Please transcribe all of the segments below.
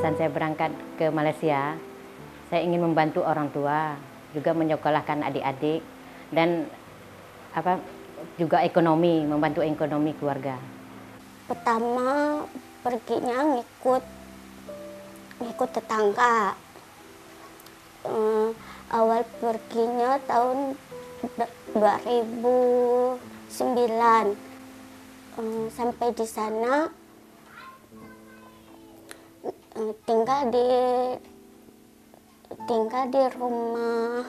alasan saya berangkat ke Malaysia, saya ingin membantu orang tua, juga menyekolahkan adik-adik, dan juga ekonomi, membantu ekonomi keluarga. Pertama perginya ngikut tetangga. Awal perginya tahun 2009. Sampai di sana tinggal di rumah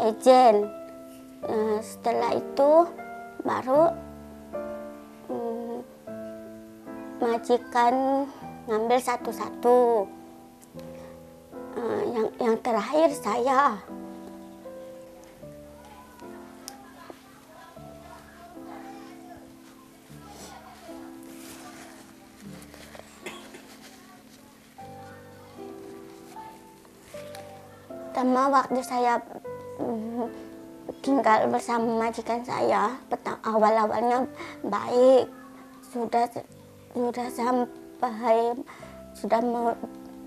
ejen. Setelah itu baru majikan ngambil satu-satu. Yang terakhir saya. Pertama waktu saya tinggal bersama majikan saya, awal-awalnya baik. Sudah sampai mau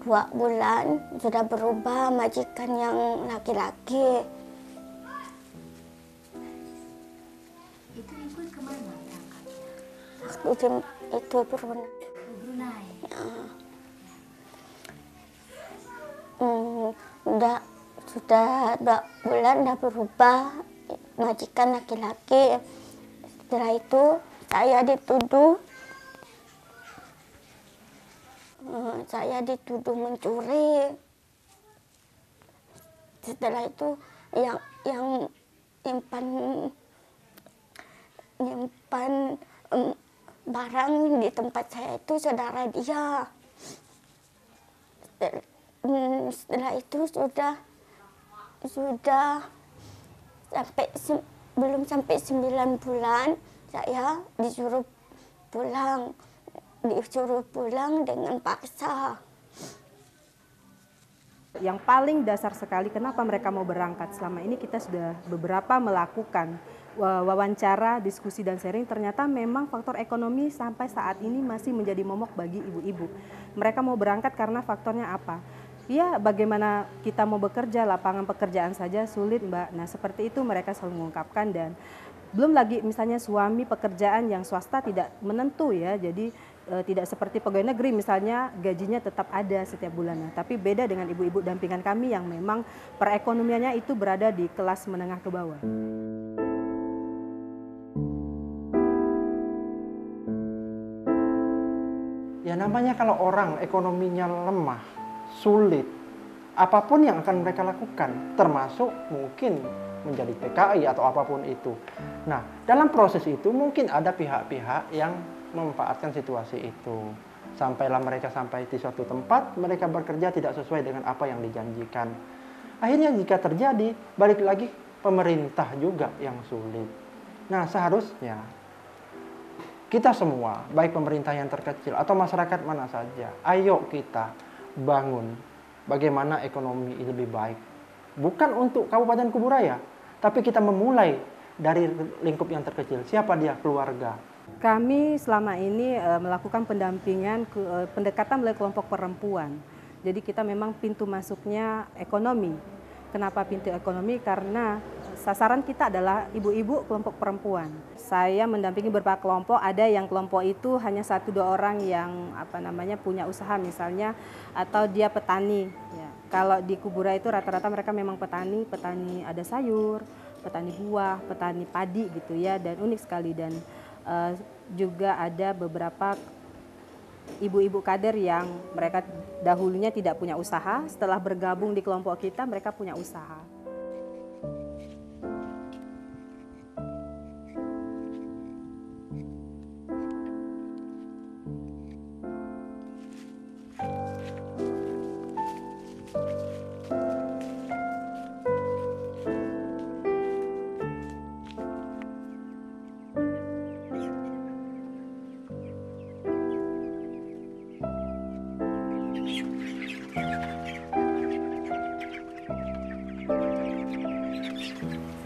2 bulan, sudah berubah majikan yang laki-laki. Itu ibu kemana berangkatnya? Waktu itu Brunei. Brunei. Sudah 2 bulan udah berubah majikan laki-laki. Setelah itu saya dituduh mencuri. Setelah itu yang nyimpan barang di tempat saya itu saudara dia. Setelah itu sudah belum sampai 9 bulan saya disuruh pulang dengan paksa. Yang paling dasar sekali kenapa mereka mau berangkat, selama ini kita sudah beberapa melakukan wawancara, diskusi dan sharing, ternyata memang faktor ekonomi sampai saat ini masih menjadi momok bagi ibu-ibu. Mereka mau berangkat karena faktornya apa? Ya, bagaimana kita mau bekerja, lapangan pekerjaan saja sulit, Mbak. Nah, seperti itu mereka selalu mengungkapkan. Dan belum lagi misalnya suami pekerjaan yang swasta tidak menentu ya, jadi tidak seperti pegawai negeri misalnya gajinya tetap ada setiap bulannya. Tapi beda dengan ibu-ibu dampingan kami yang memang perekonomiannya itu berada di kelas menengah ke bawah. Ya namanya kalau orang ekonominya lemah, sulit, apapun yang akan mereka lakukan, termasuk mungkin menjadi TKI atau apapun itu. Nah, dalam proses itu mungkin ada pihak-pihak yang memanfaatkan situasi itu. Sampailah mereka sampai di suatu tempat, mereka bekerja tidak sesuai dengan apa yang dijanjikan. Akhirnya jika terjadi, balik lagi pemerintah juga yang sulit. Nah, seharusnya kita semua, baik pemerintah yang terkecil atau masyarakat mana saja, ayo kita bangun bagaimana ekonomi lebih baik. Bukan untuk Kabupaten Kuburaya, tapi kita memulai dari lingkup yang terkecil. Siapa dia? Keluarga. Kami selama ini melakukan pendampingan, pendekatan melalui kelompok perempuan. Jadi kita memang pintu masuknya ekonomi. Kenapa pintu ekonomi? Karena sasaran kita adalah ibu-ibu kelompok perempuan. Saya mendampingi beberapa kelompok, ada yang kelompok itu hanya 1-2 orang yang punya usaha misalnya, atau dia petani. Ya. Kalau di Kubura itu rata-rata mereka memang petani ada sayur, petani buah, petani padi gitu ya, dan unik sekali. Dan juga ada beberapa ibu-ibu kader yang mereka dahulunya tidak punya usaha, setelah bergabung di kelompok kita mereka punya usaha.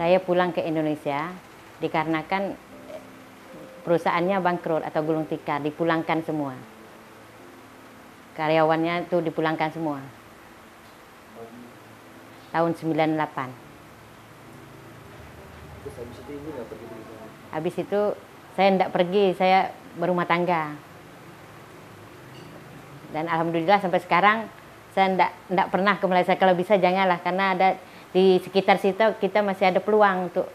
Saya pulang ke Indonesia dikarenakan perusahaannya bangkrut atau gulung tikar, dipulangkan semua. karyawannya itu dipulangkan semua. Tahun 98. Terus habis itu ibu nggak pergi begitu? Habis itu saya tidak pergi, saya berumah tangga. Dan alhamdulillah sampai sekarang saya tidak pernah ke Malaysia. Kalau bisa janganlah, karena ada di sekitar situ kita masih ada peluang untuk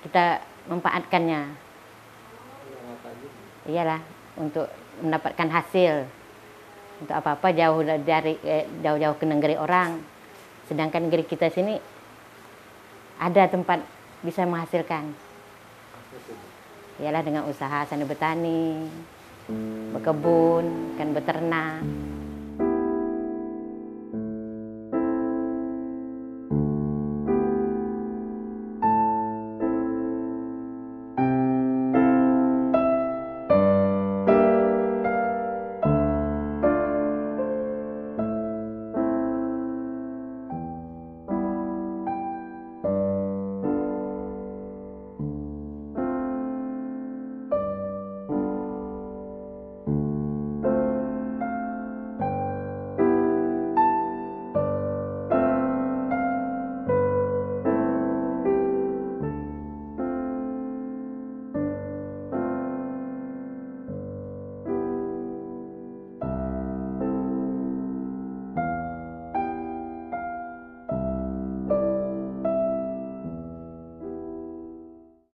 kita memanfaatkannya. Iyalah, untuk mendapatkan hasil. Untuk apa-apa jauh-jauh ke negeri orang. Sedangkan negeri kita sini ada tempat bisa menghasilkan. Iyalah dengan usaha seni bertani, berkebun, kan beternak.